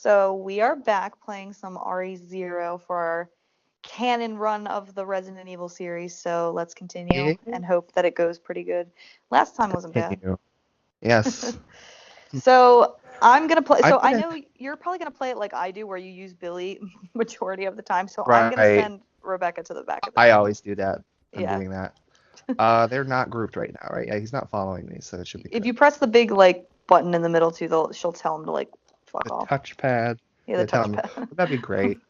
So we are back playing some RE0 for our canon run of the Resident Evil series. So let's continue Yeah, and hope that it goes pretty good. Last time wasn't bad. continue. Yes. So I'm gonna play. I'm So I gonna know you're probably gonna play it like I do, where you use Billy majority of the time. So I'm gonna right. send Rebecca to the back of the I team. always do that. I'm Yeah. doing that. They're not grouped right now, right? Yeah, he's not following me, so it should be If good. you press the big like button in the middle too, she'll tell him to like fuck The off. touchpad. Yeah, the They tell him, touchpad. that'd be great.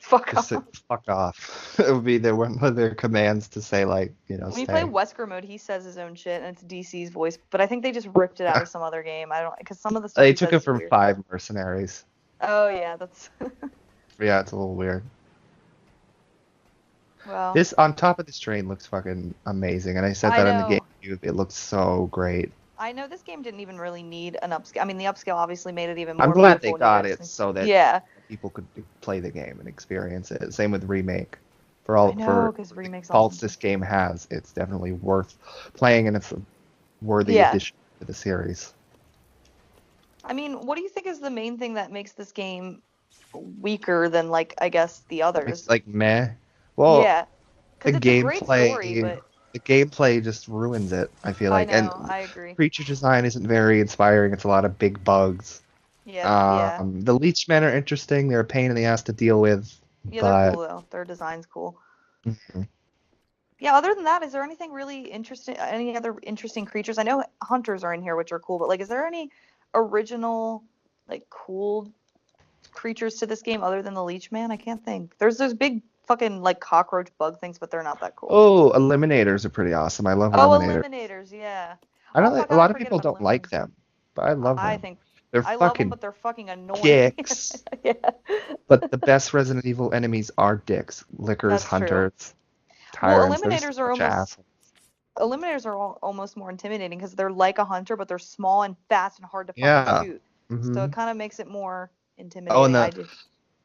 Fuck Just off. to fuck off. It would be one of their commands to say like, When you play stay. Wesker mode, he says his own shit, and it's DC's voice. But I think they just ripped it out of some other game. I don't, because some of the stuff They he took says it is from weird. Five Mercenaries. Oh yeah, that's Yeah, it's a little weird. well. This on top of this train looks fucking amazing, and I said I that in the game. know. It looks so great. I know this game didn't even really need an upscale. I mean, the upscale obviously made it even I'm more glad they beautiful and got it interesting. so that Yeah, people could play the game and experience it. Same with remake. I know, For because the remake's faults awesome. this game has, it's definitely worth playing, and it's a worthy Yeah. addition to the series. I mean, what do you think is the main thing that makes this game weaker than like I guess the It's others? like meh. Well, Yeah, the because it's a great story, gameplay, but the gameplay just ruins it. I feel I like, know, and I agree. creature design isn't very inspiring. It's a lot of big bugs. Yeah, yeah, The leechmen are interesting. They're a pain in the ass to deal with, yeah. They're cool but though. Their design's cool. mhm. Yeah, other than that, is there anything really interesting, any other interesting creatures? I know hunters are in here, which are cool, but like, is there any original, like, cool creatures to this game other than the Leech Man? I can't think. There's those big fucking, like, cockroach bug things, but they're not that cool. Oh, eliminators are pretty awesome. I love Oh, eliminators. Eliminators, yeah. I Oh, know that fuck, a how did I lot of forget people about don't like Eliminators? them, but I love I them. think, They're I love them, fucking but they're fucking annoying. dicks. Yeah, But the best Resident Evil enemies are dicks, lickers, that's true. hunters, Well, tyrants. They're such assholes. Eliminators are almost more intimidating because they're like a hunter, but they're small and fast and hard to fucking Yeah. shoot. So hmm it kind of makes it more Oh, and intimidating.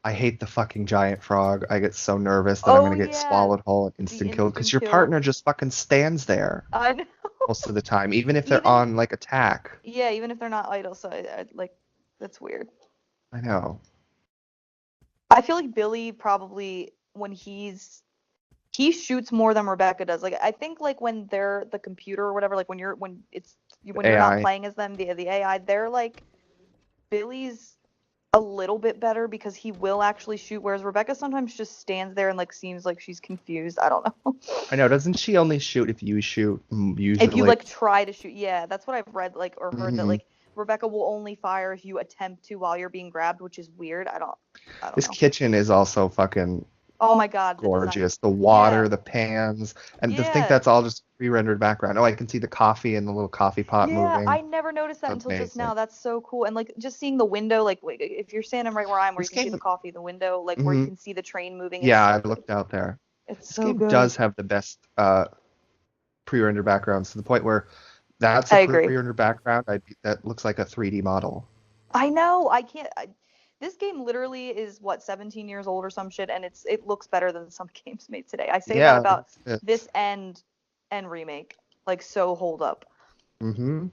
I hate the fucking giant frog. I get so nervous that I'm Oh gonna get yeah, swallowed whole and the instant killed because instant your kill. partner just fucking stands there I know. most of the time, even if they're Even on like attack. yeah, even if they're not idle. So like that's weird. I know. I feel like Billy probably when he shoots more than Rebecca does. Like I think like when they're the computer or whatever, like when you're not AI. playing as them, the AI, they're like Billy's a little bit better because he will actually shoot, whereas Rebecca sometimes just stands there and like seems like she's confused. I don't know. I know. Doesn't she only shoot if you shoot If you usually? like try to shoot, yeah, that's what I've read like or heard that hmm like Rebecca will only fire if you attempt to while you're being grabbed, which is weird. I don't This know. kitchen is also fucking Oh my God, the design. gorgeous. The Yeah, water, the pans, and to think yeah, that's all just pre-rendered background. Oh, I can see the coffee and the little coffee pot yeah. moving. I never noticed that That's until just amazing. now. That's so cool. And like just seeing the window, like if you're standing right where I am, where you This can see the game, coffee, the window, like where you hmm can see the train moving, it's yeah, so I good. looked out there. It's This so game good. does have the best pre-rendered backgrounds to the point where that's a I agree. pre-rendered background. That looks like a 3D model. I know. I can't. This game literally is what 17 years old or some shit, and it looks better than some games made today. I say that Yeah, about it's this and remake, like so hold up. hmm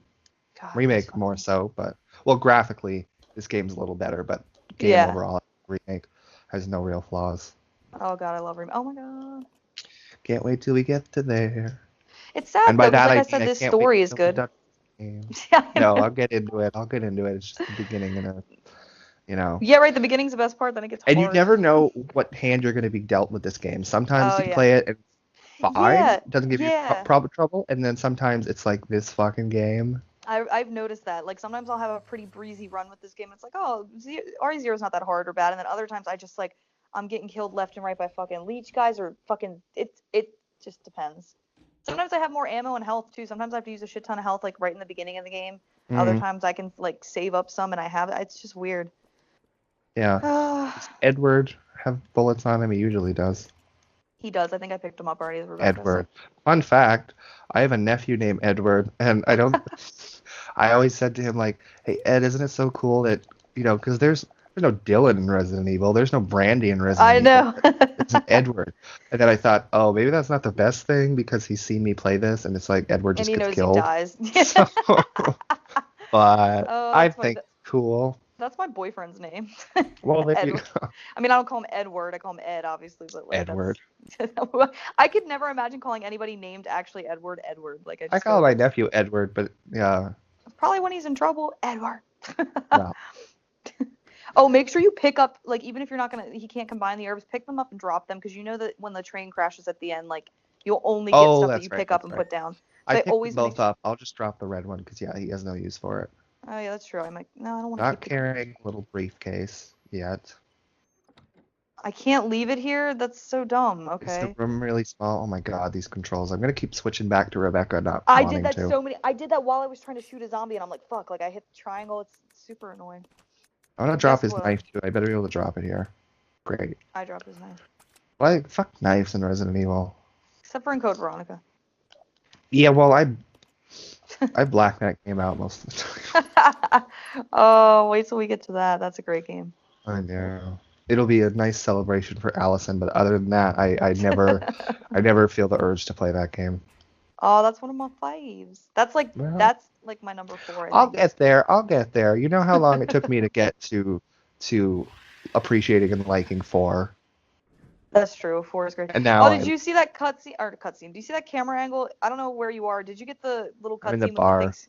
God, these remake more fucking so, but well, graphically this game's a little better, but game yeah. overall remake has no real flaws. Oh God, I love remake. Oh my God, Can't wait till we get to there. it's And sad by though, because that like I I mean said, I this can't wait story is till we're good. done with the game. Yeah, I No, know. I'll get into it. I'll get into it. It's just the beginning and you know. Yeah, right. The beginning's the best part. Then it gets And you hard. never know what hand you're going to be dealt with this game. Sometimes Oh you yeah. play it and it's fine, Yeah, it doesn't give you yeah. trouble, and then sometimes it's like this fucking game. I've noticed that. Like sometimes I'll have a pretty breezy run with this game. It's like, oh, RE0 is not that hard or bad, and then other times I just like I'm getting killed left and right by fucking leech guys or fucking it just depends. Sometimes I have more ammo and health too. Sometimes I have to use a shit ton of health like right in the beginning of the game. Other Mm, times I can like save up some and I have it. It's just weird. yeah. Does Edward have bullets on him? He usually does. He does. I think I picked him up already as Rebecca. So Edward. Fun fact, I have a nephew named Edward, and I don't. I always said to him like, "Hey Ed, isn't it so cool that because there's no Dylan in Resident Evil, there's no Brandy in Resident I Evil, know. it's an Edward." And then I thought, oh, maybe that's not the best thing because he's seen me play this, and it's like Edward And just he gets knows he killed. dies. So, but Oh, I that's funny. think it's cool. That's my boyfriend's name. Well, there you Edward. go. I mean, I don't call him Edward. I call him Ed, obviously, but like Edward. that's. I could never imagine calling anybody named actually Edward Edward. Like I I just call go my nephew Edward, but yeah, probably when he's in trouble, Edward. well, Oh, make sure you pick up, like, even if you're not gonna, he can't combine the herbs, pick them up and drop them, because you know that when the train crashes at the end, like, you'll only get oh, stuff that that's you right, pick up that's and right. put down. So I I picked them always make both up. I'll just drop the red one because yeah, he has no use for it. Oh yeah, that's true. I'm like, no, I don't want to Not keep the. carrying a little briefcase yet. I can't leave it here. That's so dumb. Is the Okay. room really small? Oh my god, these controls. I'm gonna keep switching back to Rebecca not I wanting did that to. so many. I did that while I was trying to shoot a zombie, and I'm like, fuck. Like I hit the triangle. It's super annoying. I want to But drop guess his what? knife too. I better be able to drop it here. Great. I dropped his knife. Like fuck knives in Resident Evil. Except for in Code Veronica. Yeah, well I blacked that game out most of the time. Oh, wait till we get to that. That's a great game. I know. It'll be a nice celebration for Allison, but other than that, I never feel the urge to play that game. Oh, that's one of my faves. That's like Well, my number 4, I I'll think. get there. I'll get there. You know how long it took me to get to appreciating and liking 4, That's true. 4 is great. and now Oh, did you see that cutscene? Do you see that camera angle? I don't know where you are. Did you get the little I'm in the cutscene with bar. the things?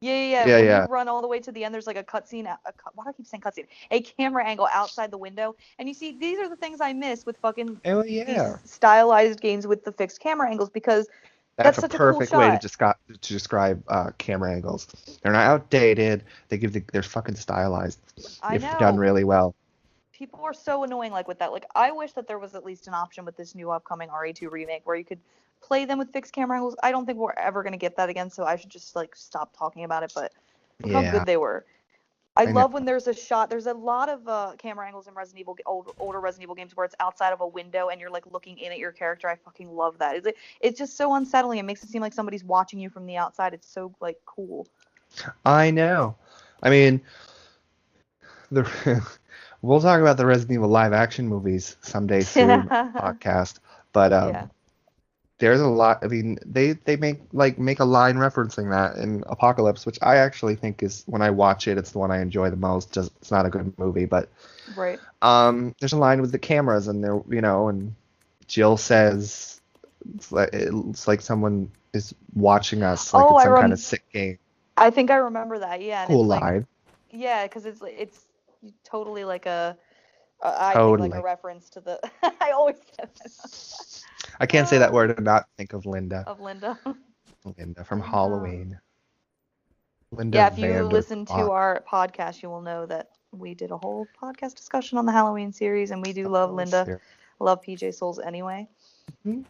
Yeah. Yeah, When yeah. you run all the way to the end, there's like a cutscene. Why do I keep saying cutscene? A camera angle outside the window, and you see these are the things I miss with fucking Oh these yeah. stylized games with the fixed camera angles because That's a such a cool perfect way to shot. describe camera angles. They're not outdated. They're fucking stylized. I If done know. really well. People are so annoying like with that. Like I wish that there was at least an option with this new upcoming RE2 remake where you could play them with fixed camera angles. I don't think we're ever gonna get that again, so I should just like stop talking about it. But look how Yeah, good they were. I I know. love when there's a shot. There's a lot of camera angles in Resident Evil, older Resident Evil games where it's outside of a window and you're like looking in at your character. I fucking love that. It's just so unsettling. It makes it seem like somebody's watching you from the outside. It's so like cool. I know. I mean, the we'll talk about the Resident Evil live action movies someday soon on the podcast. But Yeah. there's a lot. I mean, they make a line referencing that in Apocalypse, which I actually think is when I watch it, it's the one I enjoy the most. Just it's not a good movie, but Right. there's a line with the cameras and there, and Jill says it's like someone is watching us, like Oh, it's some kind of sick game. I think I remember that. Yeah, and Cool it's like line. yeah, because it's totally like I think like Totally. a reference to the I always get that I can't say that word and not think of Linda. of Linda. Linda from Linda. Halloween. Linda Yeah, if you Vander listen to Klock. our podcast, you will know that we did a whole podcast discussion on the Halloween series, and we do love Linda, love PJ Souls anyway. Mhm.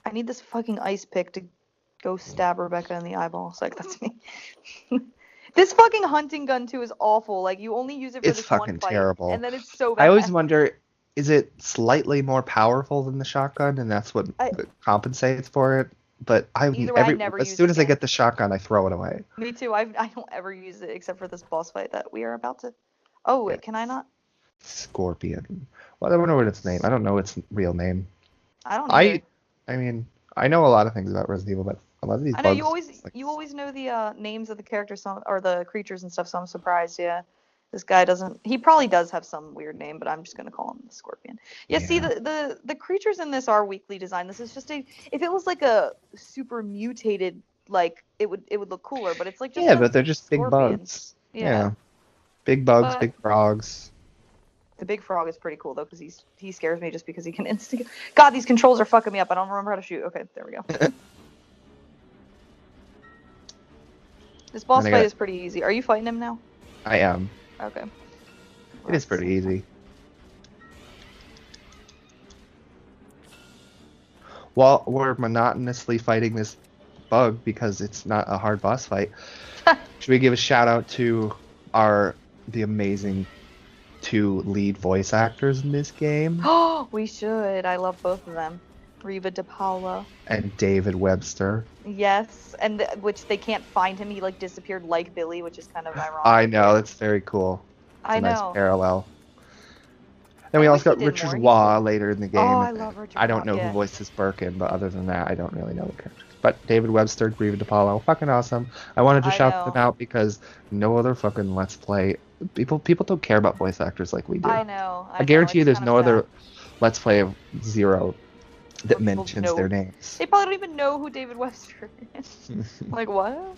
I need this fucking ice pick to go stab Rebecca in the eyeball. It's like that's me. This fucking hunting gun too is awful. Like you only use it for It's this one fucking fight, terrible. and then it's so bad. I always wonder, is it slightly more powerful than the shotgun, and that's what I- compensates for it? But Either way, I never as use soon it as I again. get the shotgun, I throw it away. Me too. I don't ever use it except for this boss fight that we are about to. Oh, Yeah. can I not? Scorpion. Well, I wonder what its name. I don't know its real name. I don't either. I mean, I know a lot of things about Resident Evil, but a lot of these I know bugs. you always know the names of the characters or the creatures and stuff, so I'm surprised. Yeah, this guy doesn't. He probably does have some weird name, but I'm just gonna call him the Scorpion. Yeah. See, Yeah. the creatures in this are weakly designed. This is just if it was like a super mutated, like it would look cooler, but it's like just Yeah, a but they're just big scorpion. bugs. Yeah. Big bugs, But- big frogs. The big frog is pretty cool though, because he scares me just because he can instant. God, these controls are fucking me up. I don't remember how to shoot. Okay, there we go. This boss And I fight got- is pretty easy. Are you fighting him now? I am. Okay. It is pretty easy. While we're monotonously fighting this bug because it's not a hard boss fight, should we give a shout out to the amazing 2 lead voice actors in this game Oh, we should. I love both of them. Riva De Paula. and David Webster? Yes, and which they can't find him. He like disappeared like Billy, which is kind of ironic. I know, it's very cool. It's I a nice know. parallel. Then we I also wish got he did Richard more. He's Waugh so- later in the game. Oh, I love Richard. I don't Waugh, know yeah. who voices Birkin, but other than that, I don't really know the characters. But David Webster, Grieved Apollo, fucking awesome. I wanted to I shout them know. out because no other fucking Let's Play. People don't care about voice actors like we do. I know. I I know. guarantee you It's there's kind of no sad other Let's Play of Zero that where people mentions their know. names. They probably don't even know who David Webster is. Like, what?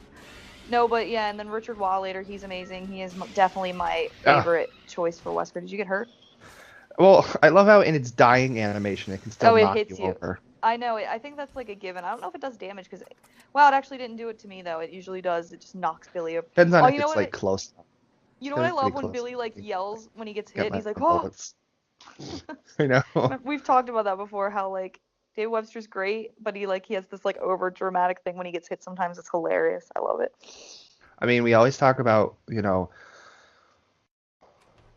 No, but yeah, and then Richard Wallalater, he's amazing. He is definitely my Ah, favorite choice for Wesker. Did you get hurt? well, I love how in its dying animation it can still Oh, it knock you hits you. over. I know it. I think that's like a given. I don't know if it does damage because, wow, it actually didn't do it to me though. It usually does. It just knocks Billy up. Depends on Oh, if it's like close. you know what I They're love pretty when close. Billy like yells when he gets hit Get and my he's like, oh. bullets. I know. We've talked about that before. How like Dave Webster's great, but he has this like over dramatic thing when he gets hit. Sometimes it's hilarious. I love it. I mean, we always talk about,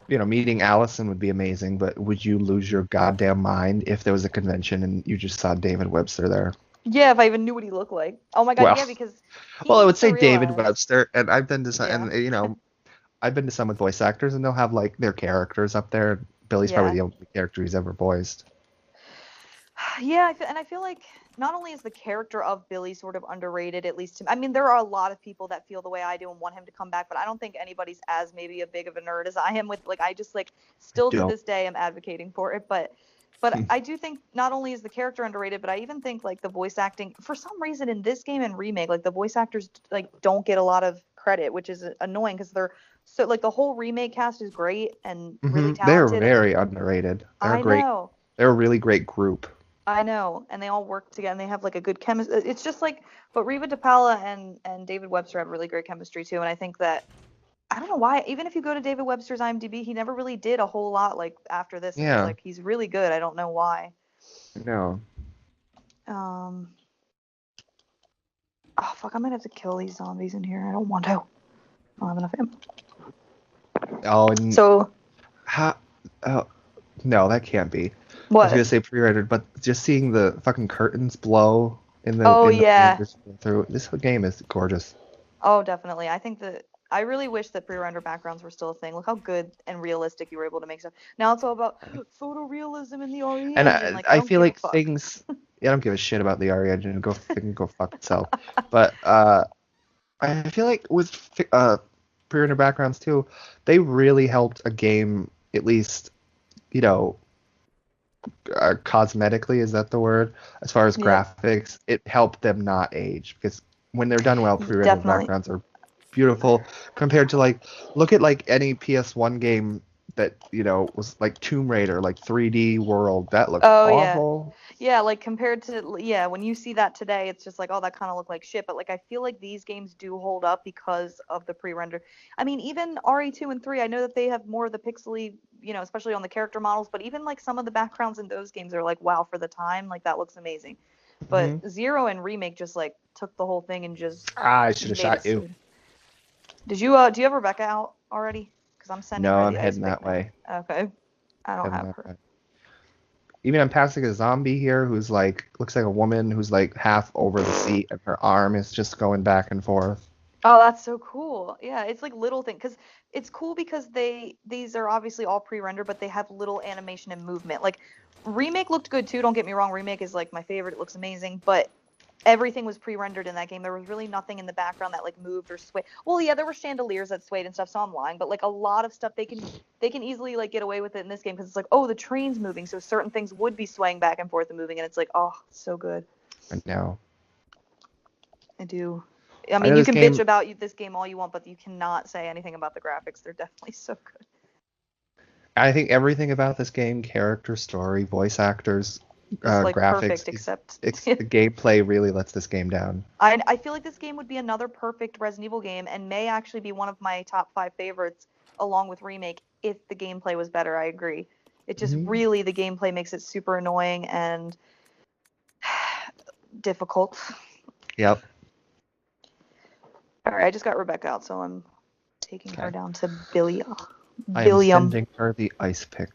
meeting Allison would be amazing, but would you lose your goddamn mind if there was a convention and you just saw David Webster there? Yeah, if I even knew what he looked like. Oh my god, Well, yeah, because he well, I needs would to say David realize. Webster, and I've been to some, Yeah, and I've been to some with voice actors, and they'll have like their characters up there. Billy's probably yeah. the only character he's ever voiced. Yeah, and I feel like not only is the character of Billy sort of underrated, at least I mean, there are a lot of people that feel the way I do and want him to come back, but I don't think anybody's as maybe a big of a nerd as I am with like I just like I still to don't. this day I'm advocating for it, but I do think not only is the character underrated, but I even think like the voice acting for some reason in this game and remake, like the voice actors like don't get a lot of credit, which is annoying because they're so like the whole remake cast is great and really They're talented and very underrated. They're a I great. know. They're a really great group. I know, and they all work together, and they have like a good chemistry. It's just like, but Reba DePaula and David Webster have really great chemistry too, and I think that I don't know why. Even if you go to David Webster's IMDb, he never really did a whole lot like after this, and it's Yeah. like he's really good. I don't know why. No. Um, oh fuck, I might have to kill these zombies in here. I don't want to. I don't have enough ammo. Oh, and So how? Oh, no, that can't be. I was what? gonna say pre-rendered, but just seeing the fucking curtains blow in the Oh in the yeah. wind through this game is gorgeous. Oh definitely. I think that I really wish that pre-render backgrounds were still a thing. Look how good and realistic you were able to make stuff. Now it's all about photorealism in the RE And engine. Like I I don't feel give a like fuck. things. Yeah, I don't give a shit about the RE engine. It can go fuck itself. But I feel like with pre-rendered backgrounds too, they really helped a game at least, you know, cosmetically, is that the word? As far as Yeah, graphics, it helped them not age because when they're done well, pre-rendered definitely. backgrounds are beautiful compared to like look at like any PS1 game that was like Tomb Raider, like 3D World. That looks Oh yeah. awful. Yeah, like compared to yeah, when you see that today, it's just like, oh, that kind of looked like shit. But like, I feel like these games do hold up because of the pre-render. I mean, even RE2 and 3, I know that they have more of the pixely, especially on the character models. But even like some of the backgrounds in those games are like, wow, for the time, like that looks amazing. But Hmm. Zero and Remake just like took the whole thing and just I should have made it shot you. so. Do you have Rebecca out already? Because I'm sending No, her I'm the ice heading pick that thing. way. Okay, I don't Heading have that her. way. Even I'm passing a zombie here who's like looks like a woman who's like half over the seat and her arm is just going back and forth. Oh, that's so cool. Yeah, it's like little thing because it's cool because these are obviously all pre-rendered, but they have little animation and movement. Like Remake looked good too, don't get me wrong. Remake is like my favorite. It looks amazing, but everything was pre-rendered in that game. There was really nothing in the background that like moved or swayed. Well, yeah, there were chandeliers that swayed and stuff, so I'm lying, but like a lot of stuff they can easily like get away with it in this game because it's like, oh, the train's moving, so certain things would be swaying back and forth and moving, and it's like, oh, so good. And now I do. I I mean, know you this can bitch game. about this game all you want, but you cannot say anything about the graphics. They're definitely so good. I think everything about this game, character, story, voice actors, It's like graphics, perfect, except it's the gameplay really lets this game down. I feel like this game would be another perfect Resident Evil game and may actually be one of my top 5 favorites along with Remake if the gameplay was better. I agree. It just Hmm. really the gameplay makes it super annoying and difficult. Yep. All right, I just got Rebecca out, so I'm taking her Okay. down to Billy. I am Billiam. sending her the ice pick.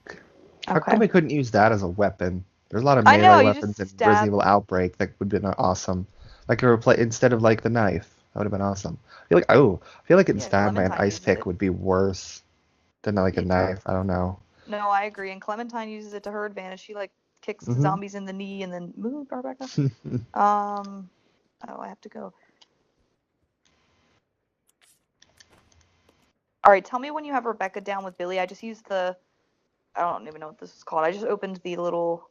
How Okay. come I couldn't use that as a weapon? There's a lot of I know, melee you weapons in just Resident stab. Evil Outbreak that would have been awesome. Like instead of like the knife, that would have been awesome. I feel like getting Yeah, stabbed by an Clementine ice uses pick it. would be worse than like a Yeah, knife. I don't know. no, I agree. And Clementine uses it to her advantage. She like kicks Hmm. zombies in the knee and then move, Rebecca. Um, Oh, I have to go. All right, tell me when you have Rebecca down with Billy. I just used the. I don't even know what this is called. I just opened the little.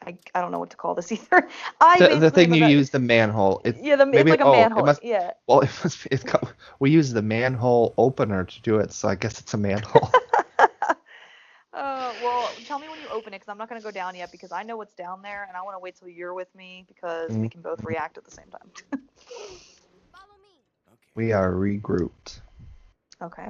I don't know what to call this either. The thing you use the manhole. Yeah, it's maybe like a manhole. Yeah. Well, we use the manhole opener to do it, so I guess it's a manhole. Well, tell me when you open it, because I'm not going to go down yet, because I know what's down there, and I want to wait till you're with me, because we can both react at the same time. Follow me. We are regrouped. Okay.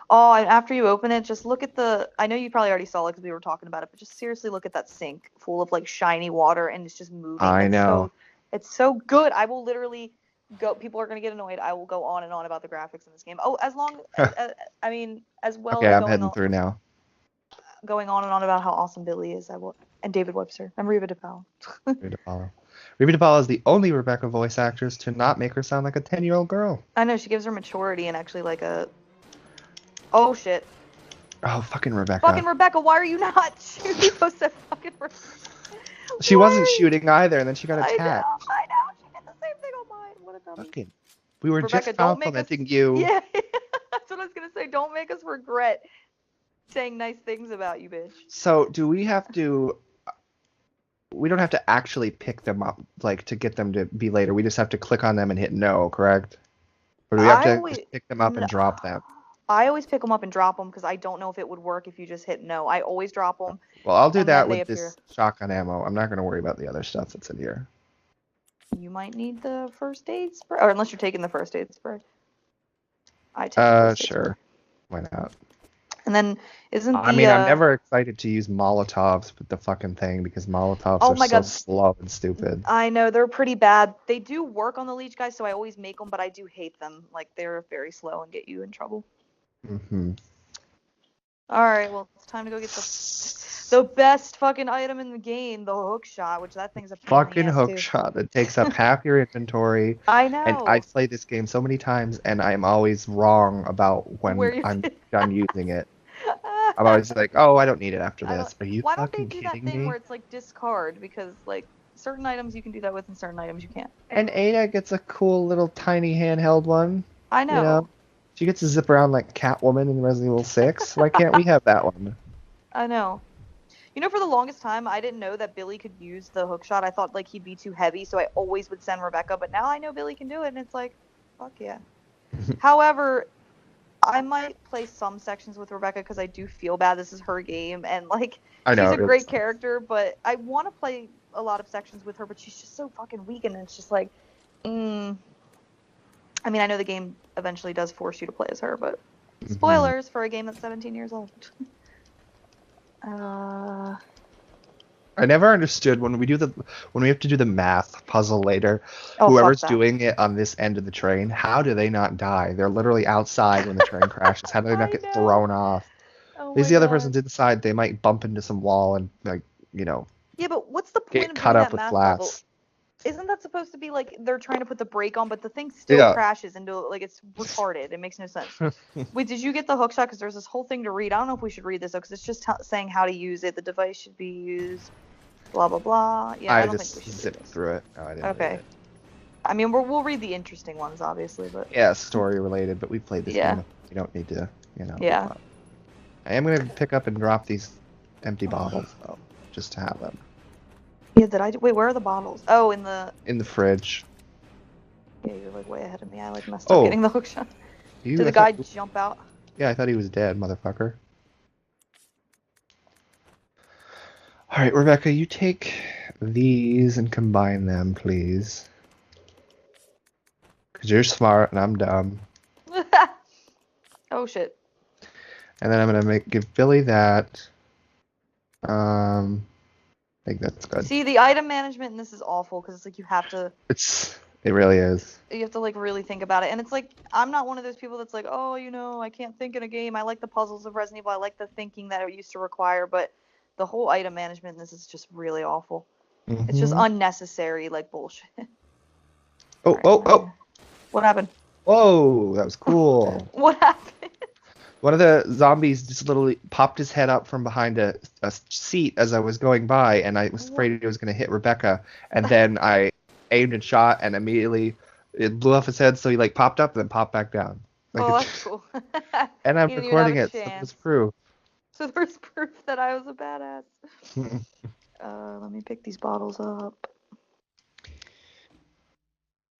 Oh, and after you open it, just look at the. I know you probably already saw it because we were talking about it, but just seriously look at that sink full of like shiny water, and it's just moving. I know. It's so good. I will literally go. People are gonna get annoyed. I will go on and on about the graphics in this game. Oh, as long. I mean, as well. Okay, as I'm heading through now. Going on and on about how awesome Billy is. I will. And David Webster. I'm Reba DePaul. Reba DePaul is the only Rebecca voice actress to not make her sound like a 10-year-old girl. I know, she gives her maturity and actually like a. Oh shit. Oh, fucking Rebecca. Fucking Rebecca, why are you not shooting? Fucking Rebecca. She wasn't shooting either, and then she got attacked. I know. She did the same thing on mine. What a dummy. Fucking. We were Rebecca, just complimenting you. Yeah, that's what I was gonna say. Don't make us regret saying nice things about you, bitch. So, do we have to? We don't have to actually pick them up, like, to get them to be later. We just have to click on them and hit no, correct? Or do we have to just pick them up and drop them? I always pick them up and drop them because I don't know if it would work if you just hit no. I always drop them. Well, I'll do that with this shotgun ammo. I'm not going to worry about the other stuff that's in here. You might need the first aid spray, or unless you're taking the first aid spray. I take the first aid sure. spray. Why not? And then isn't the? I mean, I'm never excited to use Molotovs with the fucking thing because Molotovs are so slow and stupid. I know, they're pretty bad. They do work on the leech guys, so I always make them, but I do hate them. Like, they're very slow and get you in trouble. Mm-hmm. Alright, well, it's time to go get the best fucking item in the game, the hook shot, which that thing's a fucking hook shot that takes up half your inventory. I know. And I play this game so many times, and I'm always wrong about when I'm done using it. I'm always like, oh, I don't need it after this. Are you fucking kidding me? Why don't they do that thing where it's like discard? Because like certain items you can do that with, and certain items you can't. And Ada gets a cool little tiny handheld one. I know. You know? She gets to zip around like Catwoman in Resident Evil 6. Why can't we have that one? I know. You know, for the longest time, I didn't know that Billy could use the hook shot. I thought like he'd be too heavy, so I always would send Rebecca. But now I know Billy can do it, and it's like, fuck yeah. However, I might play some sections with Rebecca because I do feel bad. This is her game, and like she's a great character. But I want to play a lot of sections with her, but she's just so fucking weak, and it's just like, I mean, I know the game eventually does force you to play as her, but spoilers for a game that's 17 years old. I never understood when we have to do the math puzzle later. Whoever's doing it on this end of the train, how do they not die? They're literally outside when the train crashes. How do they not get thrown off? Because the other person's inside, they might bump into some wall and like, you know. Yeah, but what's the point get of cut doing up that with math glass? Level? Isn't that supposed to be like they're trying to put the brake on, but the thing still crashes into like it's retarded? It makes no sense. Wait, did you get the hook shot? Because there's this whole thing to read. I don't know if we should read this though, because it's just saying how to use it. The device should be used. Blah blah blah. Yeah, I don't think we should zipped through it. No, I didn't. Okay. I mean, we'll read the interesting ones, obviously, but. Yeah, story related, but we played this game. You don't need to, you know. Yeah. I am gonna pick up and drop these empty bottles though, just to have them. Yeah, wait, where are the bottles? Oh, in the fridge. Yeah, you're like way ahead of me. I like messed up getting the hook shot. Did the guy jump out? Yeah, I thought he was dead, motherfucker. Alright, Rebecca, you take these and combine them, please. Because you're smart and I'm dumb. Oh, shit. And then I'm going to give Billy that. I think that's good. See, the item management in this is awful because it's like you have to. It really is. You have to like really think about it, and it's like I'm not one of those people that's like, oh, you know, I can't think in a game. I like the puzzles of Resident Evil. I like the thinking that it used to require, but the whole item management in this is just really awful. It's just unnecessary, like bullshit. Oh! What happened? Whoa, that was cool. What happened? One of the zombies just literally popped his head up from behind a seat as I was going by, and I was afraid he was going to hit Rebecca. And then I aimed and shot, and immediately it blew off his head, so he like popped up and then popped back down. Like, Oh, that's cool. and I'm He didn't even have recording a it, so chance. it's proof. So there's proof that I was a badass. Let me pick these bottles up.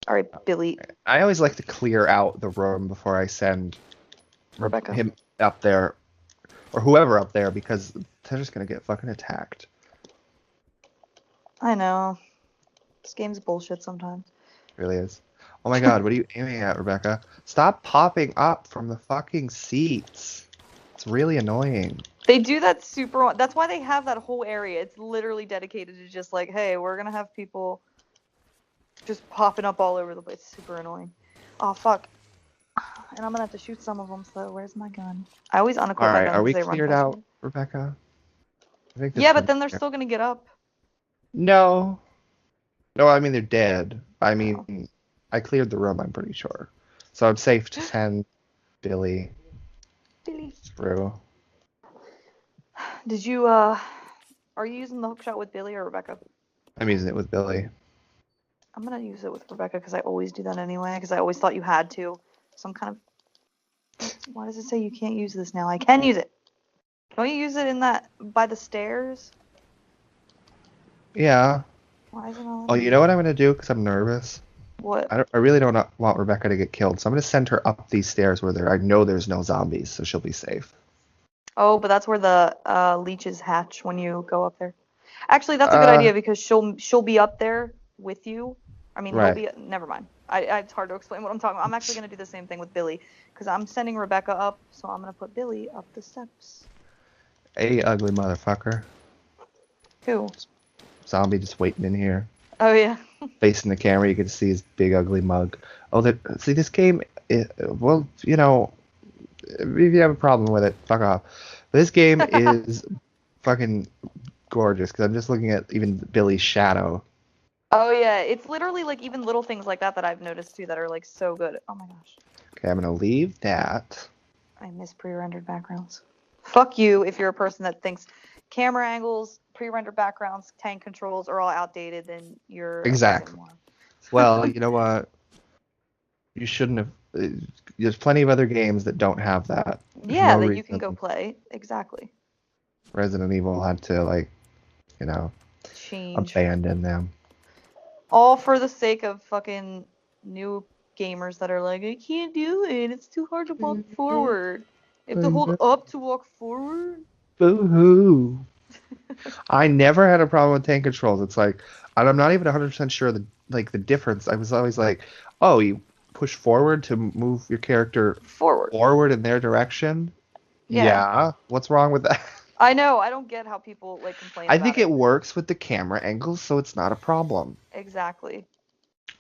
All right, Billy. I always like to clear out the room before I send Rebecca. him up there, or whoever up there, because they're just gonna get fucking attacked. I know. This game's bullshit sometimes. It really is. Oh my god, what are you aiming at, Rebecca? Stop popping up from the fucking seats. It's really annoying. They do that super. That's why they have that whole area. It's literally dedicated to just like, hey, we're gonna have people just popping up all over the place. Super annoying. Oh fuck. And I'm gonna have to shoot some of them. So where's my gun? I always unequip my Alright, gun are we because they run cleared faster. out, Rebecca? I think this Yeah, but one's then they're clear. still gonna get up. No. No, I mean they're dead. I mean, I cleared the room, I'm pretty sure. So I'm safe to send Billy Billy. through. Did you are you using the hook shot with Billy or Rebecca? I'm using it with Billy. I'm gonna use it with Rebecca because I always do that anyway. Because I always thought you had to. So I'm kind of. Why does it say you can't use this now? I can use it. Don't you use it in that by the stairs? Yeah. Why isn't all? Oh, you know what I'm gonna do? Because I'm nervous. What? I really don't want Rebecca to get killed, so I'm gonna send her up these stairs where I know there's no zombies, so she'll be safe. Oh, but that's where the leeches hatch when you go up there. Actually, that's a good idea because she'll be up there with you. I mean, Right. he'll be. Never mind. It's hard to explain what I'm talking about. I'm actually gonna do the same thing with Billy because I'm sending Rebecca up, so I'm gonna put Billy up the steps. Hey, ugly motherfucker. Who? Zombie just waiting in here. Oh yeah. Facing the camera, you can see his big ugly mug. Oh, see this game. Well, you know, if you have a problem with it, fuck off. This game is fucking gorgeous because I'm just looking at even Billy's shadow. Oh yeah, it's literally like even little things like that that I've noticed too that are like so good. Oh my gosh. Okay, I'm gonna leave that. I miss pre-rendered backgrounds. Fuck you if you're a person that thinks camera angles, pre-rendered backgrounds, tank controls are all outdated, then you're a fucking Exactly. moron. Well, you know what? You shouldn't have. There's plenty of other games that don't have that. There's Yeah, no that you can reason go play. Exactly. Resident Evil had to, like, you know, Change. abandon them. All for the sake of fucking new gamers that are like, I can't do it. It's too hard to walk forward. You have to hold up to walk forward. Boo-hoo. I never had a problem with tank controls. It's like, and I'm not even 100% sure the difference. I was always like, oh, you push forward to move your character Forward. in their direction? Yeah. Yeah. What's wrong with that? I know. I don't get how people like complain I about think it. it works with the camera angles, so it's not a problem. Exactly.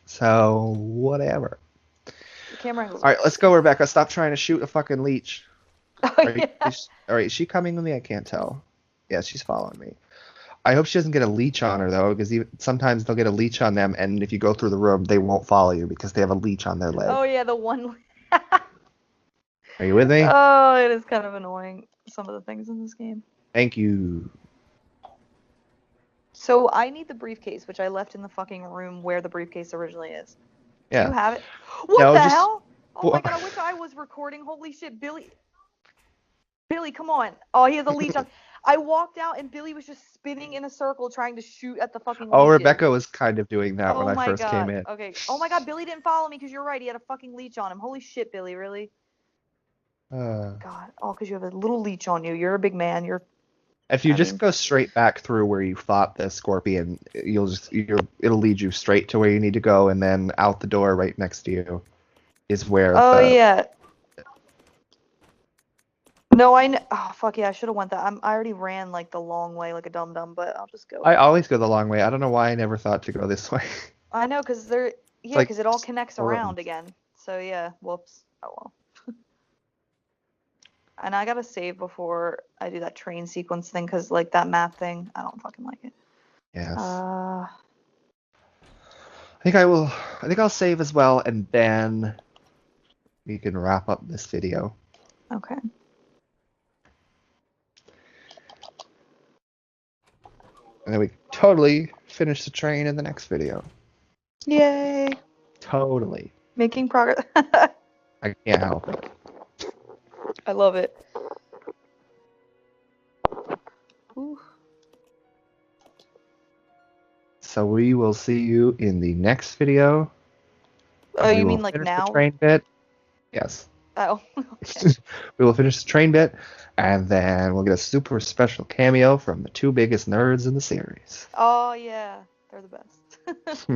So, whatever. The camera angles. All right, let's go, Rebecca. Stop trying to shoot a fucking leech. Oh, yeah. All right, is she coming with me? I can't tell. Yeah, she's following me. I hope she doesn't get a leech on her, though, because sometimes they'll get a leech on them, and if you go through the room, they won't follow you because they have a leech on their leg. Oh yeah, the one. Are you with me? Oh, it is kind of annoying. Some of the things in this game. Thank you. So I need the briefcase, which I left in the fucking room where the briefcase originally is. Do Yeah. you have it? What No, the just- hell? Oh my What? god, I wish I was recording. Holy shit, Billy. Billy, come on. Oh, he has a leech on. I walked out and Billy was just spinning in a circle trying to shoot at the fucking Oh, leeches. Rebecca was kind of doing that Oh when I my first god. came in. Okay. Oh my god, Billy didn't follow me because you're right. He had a fucking leech on him. Holy shit, Billy, really? God. Oh, because you have a little leech on you. You're a big man. If you I just mean- go straight back through where you fought the scorpion, it'll lead you straight to where you need to go, and then out the door right next to you is where. Oh yeah. No, I know. Oh fuck yeah, I should have went that. I already ran like the long way like a dum dum, but I'll just go. I always go the long way. I don't know why I never thought to go this way. I know, because like because it all connects storms. around again. So yeah, whoops. Oh well. And I gotta save before I do that train sequence thing, because like that map thing, I don't fucking like it. Yes. Uh, I think I'll save as well, and then we can wrap up this video. okay. And then we can totally finish the train in the next video. Yay! Totally. Making progress. I can't help it. I love it. Ooh. So we will see you in the next video. Oh, We you will mean like finish now? the train bit. Yes. Oh. Okay. We will finish the train bit, and then we'll get a super special cameo from the two biggest nerds in the series. Oh yeah, they're the best.